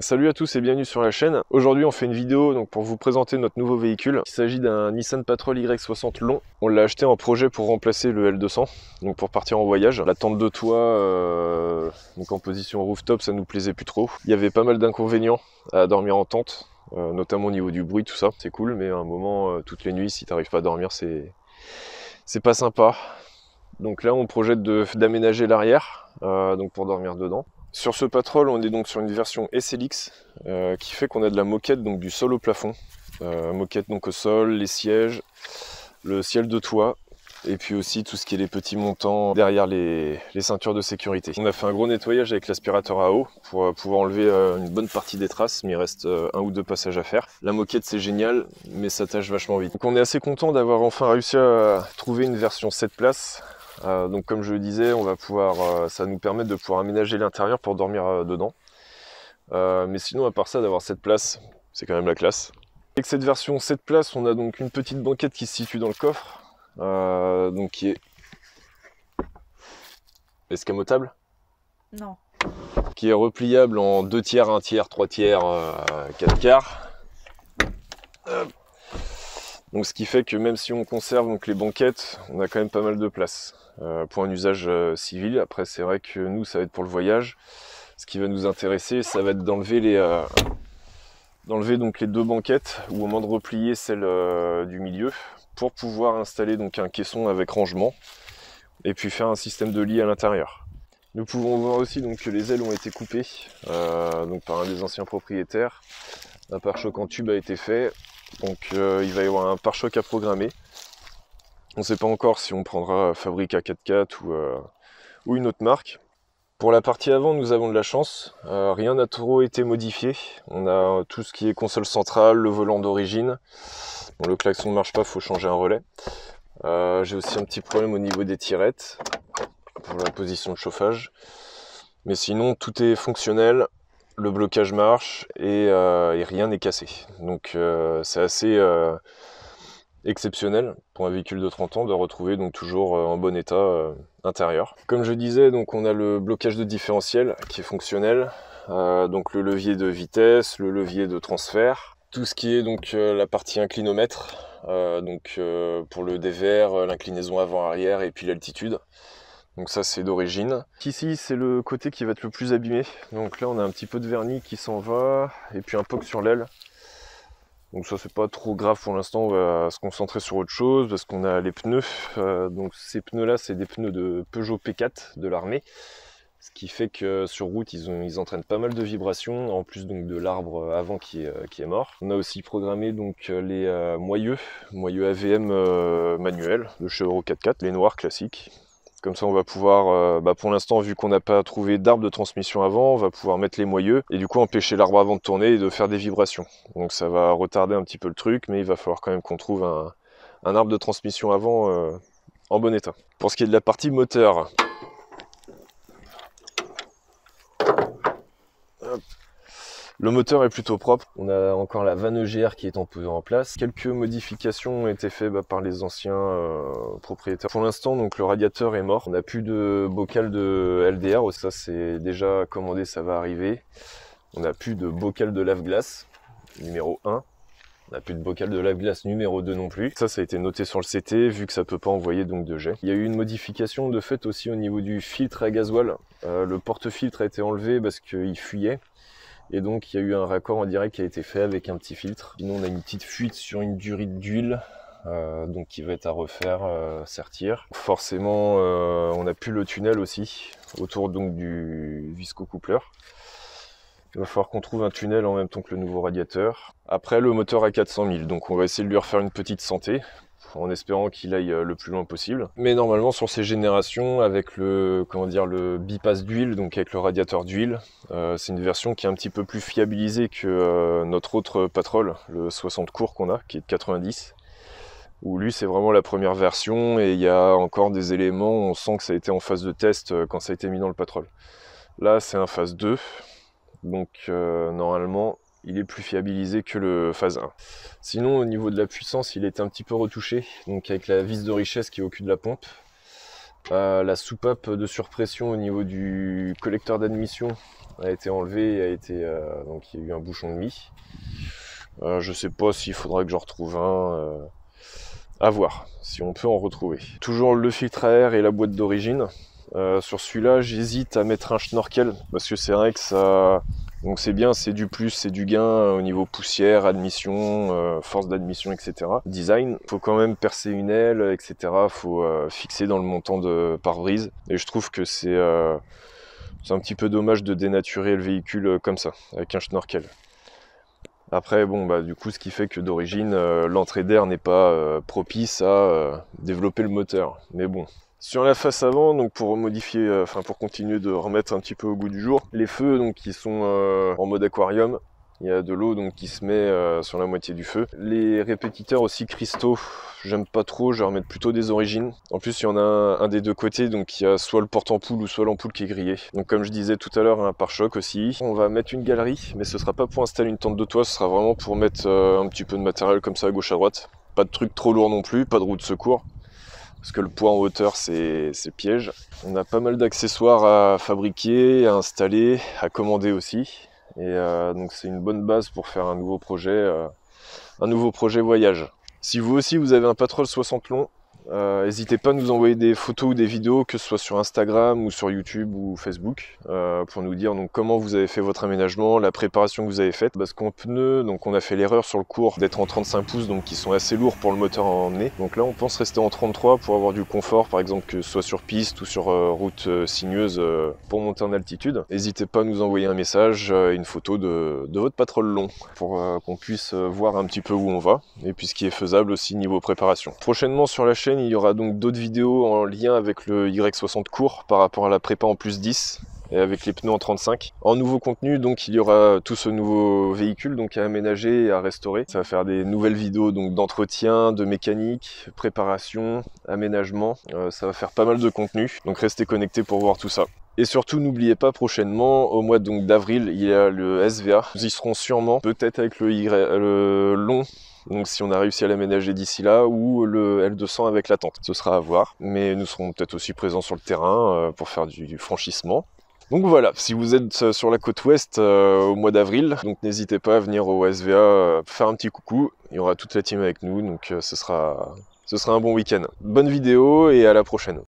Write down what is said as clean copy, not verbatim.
Salut à tous et bienvenue sur la chaîne. Aujourd'hui on fait une vidéo donc, pour vous présenter notre nouveau véhicule. Il s'agit d'un Nissan Patrol Y60 long. On l'a acheté en projet pour remplacer le L200, donc pour partir en voyage. La tente de toit donc en position rooftop, ça nous plaisait plus trop. Il y avait pas mal d'inconvénients à dormir en tente, notamment au niveau du bruit, tout ça. C'est cool, mais à un moment, toutes les nuits, si t'arrives pas à dormir, c'est pas sympa. Donc là on projette d'aménager l'arrière, donc pour dormir dedans. Sur ce Patrol, on est donc sur une version SLX qui fait qu'on a de la moquette, donc du sol au plafond. Moquette donc au sol, les sièges, le ciel de toit, et puis aussi tout ce qui est les petits montants derrière les ceintures de sécurité. On a fait un gros nettoyage avec l'aspirateur à eau pour pouvoir enlever une bonne partie des traces, mais il reste un ou deux passages à faire. La moquette c'est génial, mais ça tâche vachement vite. Donc on est assez content d'avoir enfin réussi à trouver une version 7 places. Donc comme je le disais, on va pouvoir, ça nous permet de pouvoir aménager l'intérieur pour dormir dedans. Mais sinon, à part ça, d'avoir cette place, c'est quand même la classe. Avec cette version 7 places, on a donc une petite banquette qui se situe dans le coffre, donc qui est escamotable. Non. Qui est repliable en 2 tiers, 1 tiers, 3 tiers, 4 quarts. Donc ce qui fait que même si on conserve donc les banquettes, on a quand même pas mal de place pour un usage civil. Après c'est vrai que nous ça va être pour le voyage. Ce qui va nous intéresser, ça va être d'enlever donc les deux banquettes ou au moins de replier celle du milieu pour pouvoir installer donc un caisson avec rangement et puis faire un système de lit à l'intérieur. Nous pouvons voir aussi donc que les ailes ont été coupées donc par un des anciens propriétaires. Un pare-choc en tube a été fait. Donc il va y avoir un pare-choc à programmer. On ne sait pas encore si on prendra Fabrica 4x4 ou une autre marque. Pour la partie avant, nous avons de la chance. Rien n'a trop été modifié. On a tout ce qui est console centrale, le volant d'origine. Bon, le klaxon ne marche pas, il faut changer un relais. J'ai aussi un petit problème au niveau des tirettes pour la position de chauffage. Mais sinon, tout est fonctionnel. Le blocage marche et rien n'est cassé. Donc c'est assez exceptionnel pour un véhicule de 30 ans de retrouver donc toujours en bon état intérieur. Comme je disais, donc on a le blocage de différentiel qui est fonctionnel, donc le levier de vitesse, le levier de transfert, tout ce qui est donc la partie inclinomètre, pour le dévers, l'inclinaison avant-arrière et puis l'altitude. Donc ça c'est d'origine. Ici c'est le côté qui va être le plus abîmé. Donc là on a un petit peu de vernis qui s'en va et puis un poc sur l'aile. Donc ça c'est pas trop grave pour l'instant, on va se concentrer sur autre chose parce qu'on a les pneus. Donc ces pneus là c'est des pneus de Peugeot P4 de l'armée. Ce qui fait que sur route ils entraînent pas mal de vibrations, en plus donc de l'arbre avant qui est mort. On a aussi programmé donc les moyeux AVM manuels de chez Euro 4x4, les noirs classiques. Comme ça on va pouvoir, pour l'instant vu qu'on n'a pas trouvé d'arbre de transmission avant, on va pouvoir mettre les moyeux et du coup empêcher l'arbre avant de tourner et de faire des vibrations. Donc ça va retarder un petit peu le truc, mais il va falloir quand même qu'on trouve un arbre de transmission avant en bon état. Pour ce qui est de la partie moteur, le moteur est plutôt propre. On a encore la vanne EGR qui est en place. Quelques modifications ont été faites par les anciens propriétaires. Pour l'instant, donc le radiateur est mort. On n'a plus de bocal de LDR. Ça, c'est déjà commandé, ça va arriver. On n'a plus de bocal de lave-glace numéro 1. On n'a plus de bocal de lave-glace numéro 2 non plus. Ça a été noté sur le CT, vu que ça peut pas envoyer donc de jet. Il y a eu une modification de fait aussi au niveau du filtre à gasoil. Le porte-filtre a été enlevé parce qu'il fuyait. Et donc il y a eu un raccord en direct qui a été fait avec un petit filtre. Sinon on a une petite fuite sur une durite d'huile, donc qui va être à refaire, sertir. Forcément on n'a plus le tunnel aussi, autour donc du visco-coupleur. Il va falloir qu'on trouve un tunnel en même temps que le nouveau radiateur. Après le moteur à 400 000, donc on va essayer de lui refaire une petite santé, en espérant qu'il aille le plus loin possible. Mais normalement sur ces générations, avec le bypass d'huile, donc avec le radiateur d'huile, c'est une version qui est un petit peu plus fiabilisée que notre autre Patrol, le 60 court qu'on a, qui est de 90. Où lui c'est vraiment la première version et il y a encore des éléments, on sent que ça a été en phase de test quand ça a été mis dans le Patrol. Là c'est un phase 2, donc normalement il est plus fiabilisé que le phase 1. Sinon au niveau de la puissance il était un petit peu retouché, donc avec la vis de richesse qui est au cul de la pompe. La soupape de surpression au niveau du collecteur d'admission a été enlevée et donc il y a eu un bouchon de mie. Je sais pas s'il faudra que j'en retrouve un. À voir si on peut en retrouver. Toujours le filtre à air et la boîte d'origine. Sur celui-là, j'hésite à mettre un schnorkel parce que c'est vrai que ça. Donc c'est bien, c'est du plus, c'est du gain au niveau poussière, admission, force d'admission, etc. Design, faut quand même percer une aile, etc. Faut fixer dans le montant de pare-brise. Et je trouve que c'est un petit peu dommage de dénaturer le véhicule comme ça, avec un schnorkel. Après, bon, bah, du coup, ce qui fait que d'origine, l'entrée d'air n'est pas propice à développer le moteur. Mais bon. Sur la face avant, donc pour modifier, pour continuer de remettre un petit peu au goût du jour, les feux, donc, qui sont en mode aquarium. Il y a de l'eau donc qui se met sur la moitié du feu. Les répétiteurs aussi cristaux, j'aime pas trop, je vais remettre plutôt des origines. En plus, il y en a un des deux côtés, donc il y a soit le porte-ampoule ou soit l'ampoule qui est grillée. Donc comme je disais tout à l'heure, un pare-choc aussi. On va mettre une galerie, mais ce sera pas pour installer une tente de toit, ce sera vraiment pour mettre un petit peu de matériel comme ça à gauche à droite. Pas de truc trop lourd non plus, pas de roue de secours. Parce que le poids en hauteur, c'est piège. On a pas mal d'accessoires à fabriquer, à installer, à commander aussi. Et donc c'est une bonne base pour faire un nouveau projet voyage. Si vous aussi vous avez un Patrol 60 long, n'hésitez pas à nous envoyer des photos ou des vidéos, que ce soit sur Instagram ou sur YouTube ou Facebook, pour nous dire donc comment vous avez fait votre aménagement, la préparation que vous avez faite. Parce qu'en pneus, donc on a fait l'erreur sur le cours d'être en 35 pouces, donc qui sont assez lourds pour le moteur à emmener. Donc là on pense rester en 33 pour avoir du confort, par exemple que ce soit sur piste ou sur route sinueuse pour monter en altitude. N'hésitez pas à nous envoyer un message, une photo de votre Patrol long, pour qu'on puisse voir un petit peu où on va, et puis ce qui est faisable aussi niveau préparation. Prochainement sur la chaîne, il y aura donc d'autres vidéos en lien avec le Y60 court par rapport à la prépa en plus 10 et avec les pneus en 35. En nouveau contenu, donc il y aura tout ce nouveau véhicule donc à aménager et à restaurer. Ça va faire des nouvelles vidéos donc d'entretien, de mécanique, préparation, aménagement. Ça va faire pas mal de contenu, donc restez connectés pour voir tout ça. Et surtout, n'oubliez pas, prochainement, au mois d'avril, il y a le SVA. Nous y serons sûrement, peut-être avec le long, donc si on a réussi à l'aménager d'ici là, ou le L200 avec la tente. Ce sera à voir, mais nous serons peut-être aussi présents sur le terrain pour faire du franchissement. Donc voilà, si vous êtes sur la côte ouest au mois d'avril, donc n'hésitez pas à venir au SVA faire un petit coucou. Il y aura toute la team avec nous, donc ce sera un bon week-end. Bonne vidéo et à la prochaine.